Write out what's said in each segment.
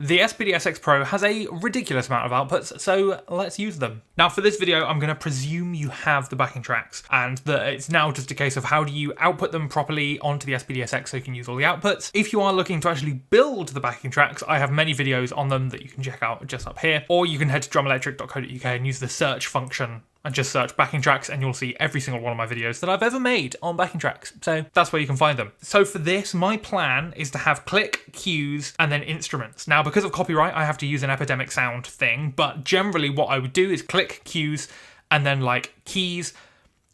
The SPD-SX Pro has a ridiculous amount of outputs, so let's use them. Now for this video, I'm going to presume you have the backing tracks, and that it's now just a case of how do you output them properly onto the SPD-SX so you can use all the outputs. If you are looking to actually build the backing tracks, I have many videos on them that you can check out just up here, or you can head to drumelectric.co.uk and use the search function and just search backing tracks and you'll see every single one of my videos that I've ever made on backing tracks. So that's where you can find them. So for this, my plan is to have click, cues, and then instruments. Now, because of copyright, I have to use an epidemic sound thing, but generally what I would do is click, cues, and then like keys,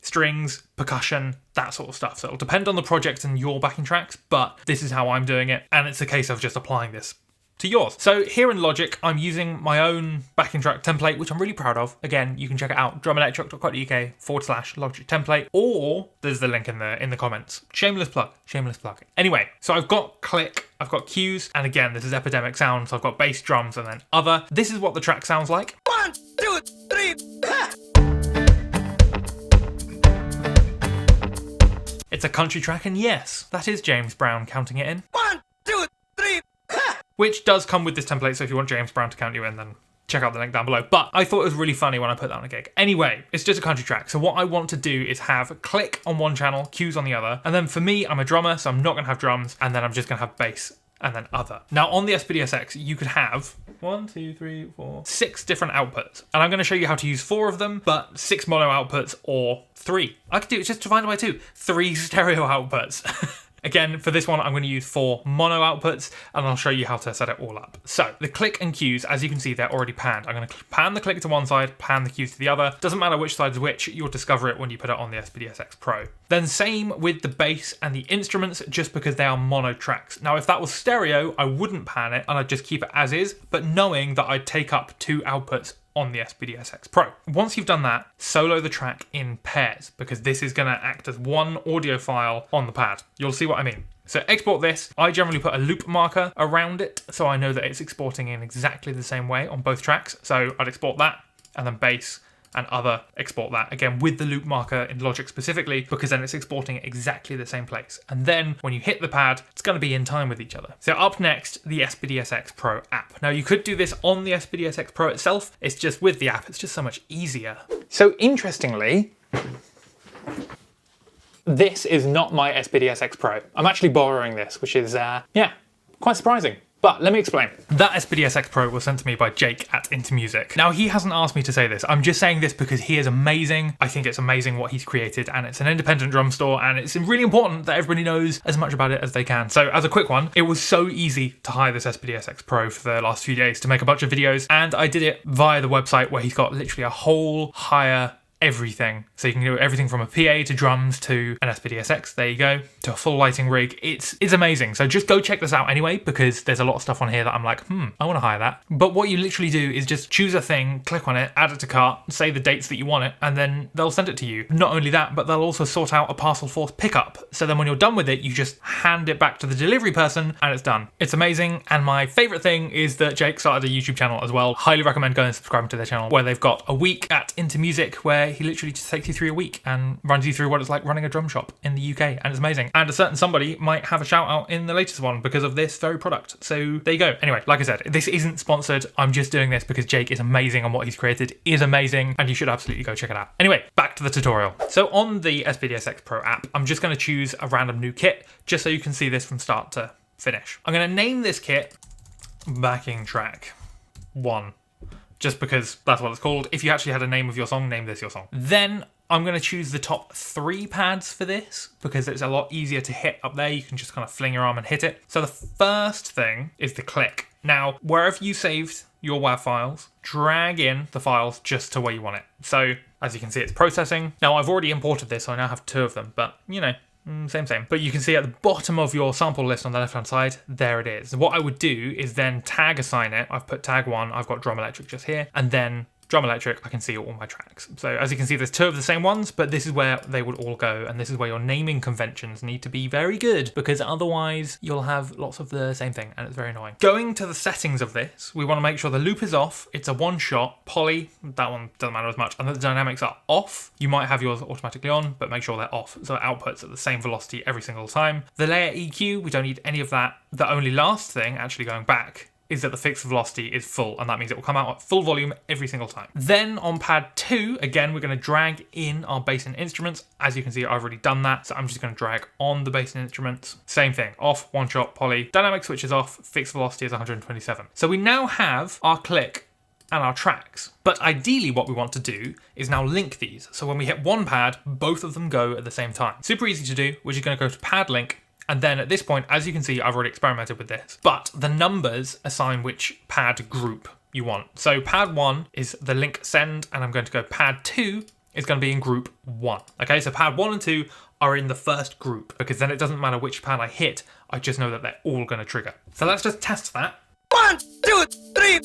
strings, percussion, that sort of stuff. So it'll depend on the project and your backing tracks, but this is how I'm doing it. And it's a case of just applying this to yours. So here in Logic, I'm using my own backing track template, which I'm really proud of. Again, you can check it out, drumelectric.co.uk/logic template, or there's the link in the comments. Shameless plug, shameless plug. Anyway, so I've got click, I've got cues, and again, this is epidemic sound, so I've got bass, drums, and then other. This is what the track sounds like. 1, 2, 3, It's a country track, and yes, that is James Brown counting it in. 1, 2, 3, Which does come with this template, so if you want James Brown to count you in, then check out the link down below. But I thought it was really funny when I put that on a gig. Anyway, it's just a country track. So what I want to do is have click on one channel, cues on the other. And then for me, I'm a drummer, so I'm not going to have drums. And then I'm just going to have bass and then other. Now on the SPD-SX, you could have 6 different outputs. And I'm going to show you how to use 4 of them, but 6 mono outputs or 3. I could do it just divided by 2. 3 stereo outputs. Again, for this one, I'm going to use 4 mono outputs, and I'll show you how to set it all up. So, the click and cues, as you can see, they're already panned. I'm going to pan the click to one side, pan the cues to the other. Doesn't matter which side's which, you'll discover it when you put it on the SPD-SX Pro. Then same with the bass and the instruments, just because they are mono tracks. Now, if that was stereo, I wouldn't pan it, and I'd just keep it as is, but knowing that I'd take up 2 outputs on the SPD-SX Pro. Once you've done that, solo the track in pairs, because this is going to act as one audio file on the pad. You'll see what I mean. So export this. I generally put a loop marker around it, so I know that it's exporting in exactly the same way on both tracks. So I'd export that, and then bass and other, export that, again with the loop marker in Logic specifically, because then it's exporting exactly the same place. And then when you hit the pad, it's going to be in time with each other. So up next, the SPD-SX Pro app. Now you could do this on the SPD-SX Pro itself, it's just with the app, it's just so much easier. So interestingly, this is not my SPD-SX Pro. I'm actually borrowing this, which is, yeah, quite surprising. But let me explain. That SPD-SX Pro was sent to me by Jake at Into Music. Now, he hasn't asked me to say this. I'm just saying this because he is amazing. I think it's amazing what he's created, and it's an independent drum store, and it's really important that everybody knows as much about it as they can. So as a quick one, it was so easy to hire this SPD-SX Pro for the last few days to make a bunch of videos, and I did it via the website where he's got literally a whole hire everything. So you can do everything from a PA to drums to an SPD-SX, there you go, to a full lighting rig. It's amazing. So just go check this out anyway, because there's a lot of stuff on here that I'm like, I want to hire that. But what you literally do is just choose a thing, click on it, add it to cart, say the dates that you want it, and then they'll send it to you. Not only that, but they'll also sort out a parcel force pickup. So then when you're done with it, you just hand it back to the delivery person and it's done. It's amazing. And my favorite thing is that Jake started a YouTube channel as well. Highly recommend going and subscribing to their channel, where they've got a week at Into Music where he literally just takes you through a week and runs you through what it's like running a drum shop in the UK, and it's amazing. And a certain somebody might have a shout out in the latest one because of this very product. So there you go. Anyway, like I said, this isn't sponsored. I'm just doing this because Jake is amazing and what he's created is amazing, and you should absolutely go check it out. Anyway, back to the tutorial. So on the SPD-SX Pro app, I'm just going to choose a random new kit just so you can see this from start to finish. I'm going to name this kit Backing Track 1. Just because that's what it's called. If you actually had a name of your song, name this your song. Then I'm going to choose the top 3 pads for this because it's a lot easier to hit up there. You can just kind of fling your arm and hit it. So the first thing is the click. Now, wherever you saved your WAV files, drag in the files just to where you want it. So as you can see, it's processing. Now I've already imported this, so I now have 2 of them, but you know, same. But you can see at the bottom of your sample list on the left-hand side, there it is. What I would do is then tag assign it. I've put tag 1, I've got Drum Electric just here, and then Drum Electric, I can see all my tracks. So as you can see, there's 2 of the same ones, but this is where they would all go, and this is where your naming conventions need to be very good, because otherwise you'll have lots of the same thing, and it's very annoying. Going to the settings of this, we want to make sure the loop is off, it's a one-shot, poly, that one doesn't matter as much, and that the dynamics are off. You might have yours automatically on, but make sure they're off, so it outputs at the same velocity every single time. The layer EQ, we don't need any of that. The only last thing, actually going back, is that the fixed velocity is full, and that means it will come out at full volume every single time. Then on pad 2, again, we're going to drag in our bass and instruments. As you can see, I've already done that, so I'm just going to drag on the bass and instruments. Same thing, off, one shot, poly, dynamic switch is off, fixed velocity is 127. So we now have our click and our tracks. But ideally what we want to do is now link these. So when we hit one pad, both of them go at the same time. Super easy to do. We're just going to go to pad link. And then at this point, as you can see, I've already experimented with this, but the numbers assign which pad group you want. So pad 1 is the link send, and I'm going to go pad 2 is going to be in group 1. Okay, so pad 1 and 2 are in the first group, because then it doesn't matter which pad I hit, I just know that they're all going to trigger. So let's just test that. 1, 2, 3.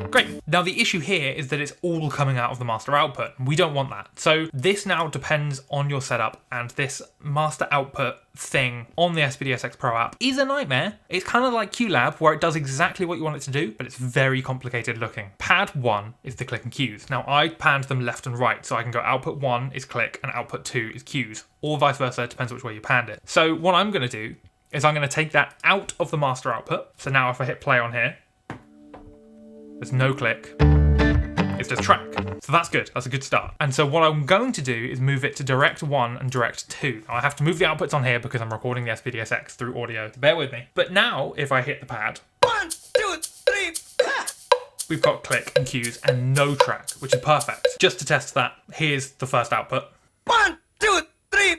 Great. Now the issue here is that it's all coming out of the master output. We don't want that. So this now depends on your setup, and this master output thing on the SPD-SX Pro app is a nightmare. It's kind of like QLab, where it does exactly what you want it to do, but it's very complicated looking. Pad 1 is the click and cues. Now I panned them left and right, so I can go output 1 is click and output 2 is cues, or vice versa, it depends which way you panned it. So what I'm going to do is I'm going to take that out of the master output. So now if I hit play on here, there's no click, it's just track. So that's good, that's a good start. And so what I'm going to do is move it to direct 1 and direct 2. Now I have to move the outputs on here because I'm recording the SPD-SX through audio, bear with me. But now if I hit the pad, 1, 2, 3. we've got click and cues and no track, which is perfect. Just to test that, here's the first output. 1, 2, 3.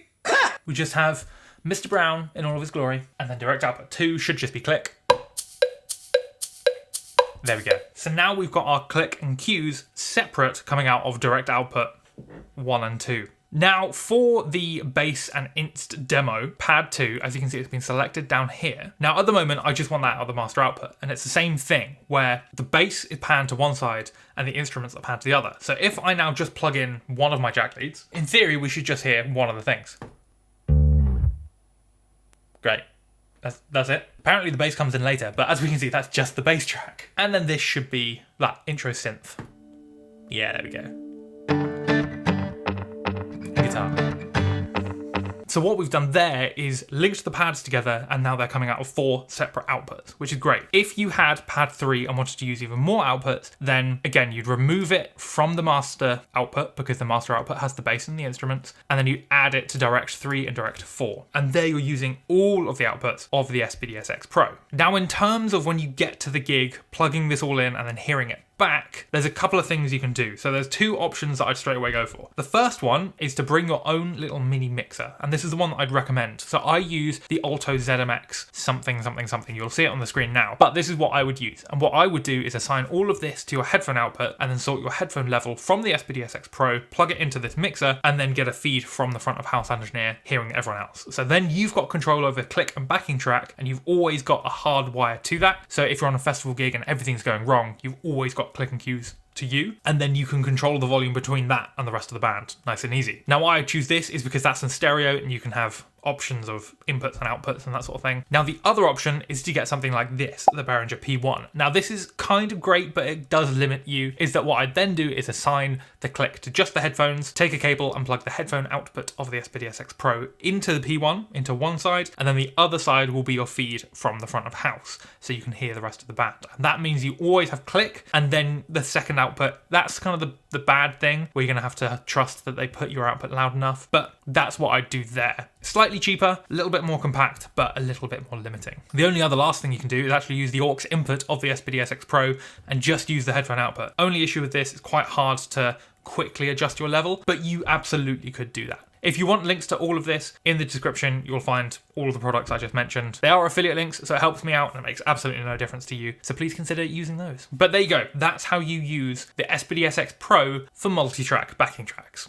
We just have Mr. Brown in all of his glory, and then direct output 2 should just be click. There we go. So now we've got our click and cues separate coming out of direct output 1 and 2. Now for the bass and inst demo, pad 2, as you can see, it's been selected down here. Now at the moment, I just want that out of the master output, and it's the same thing where the bass is panned to one side and the instruments are panned to the other. So if I now just plug in one of my jack leads, in theory, we should just hear one of the things. Great. That's it. Apparently the bass comes in later, but as we can see, that's just the bass track. And then this should be that intro synth. Yeah, there we go. And guitar. So what we've done there is linked the pads together, and now they're coming out of 4 separate outputs, which is great. If you had pad 3 and wanted to use even more outputs, then again, you'd remove it from the master output because the master output has the bass and the instruments, and then you add it to direct 3 and direct 4. And there you're using all of the outputs of the SPD-SX Pro. Now, in terms of when you get to the gig, plugging this all in and then hearing it back, there's a couple of things you can do. So there's 2 options that I'd straight away go for. The first one is to bring your own little mini mixer, and this is the one that I'd recommend. So I use the Alto ZMX something. You'll see it on the screen now, but this is what I would use. And what I would do is assign all of this to your headphone output, and then sort your headphone level from the SPD-SX Pro, plug it into this mixer, and then get a feed from the front of house engineer hearing everyone else. So then you've got control over click and backing track, and you've always got a hard wire to that. So if you're on a festival gig and everything's going wrong, you've always got click and cues to you, and then you can control the volume between that and the rest of the band nice and easy. Now why I choose this is because that's in stereo and you can have options of inputs and outputs and that sort of thing. Now the other option is to get something like this, the Behringer P1. Now this is kind of great, but it does limit you, is that what I then do is assign the click to just the headphones, take a cable and plug the headphone output of the SPD-SX Pro into the P1, into one side, and then the other side will be your feed from the front of house, so you can hear the rest of the band. And that means you always have click, and then the second output, that's kind of the bad thing, where you're gonna have to trust that they put your output loud enough, but that's what I do there. Slightly cheaper, a little bit more compact, but a little bit more limiting. The only other last thing you can do is actually use the aux input of the SPD-SX Pro and just use the headphone output. Only issue with this is quite hard to quickly adjust your level, but you absolutely could do that. If you want links to all of this, in the description, you'll find all of the products I just mentioned. They are affiliate links, so it helps me out and it makes absolutely no difference to you. So please consider using those. But there you go. That's how you use the SPD-SX Pro for multi-track backing tracks.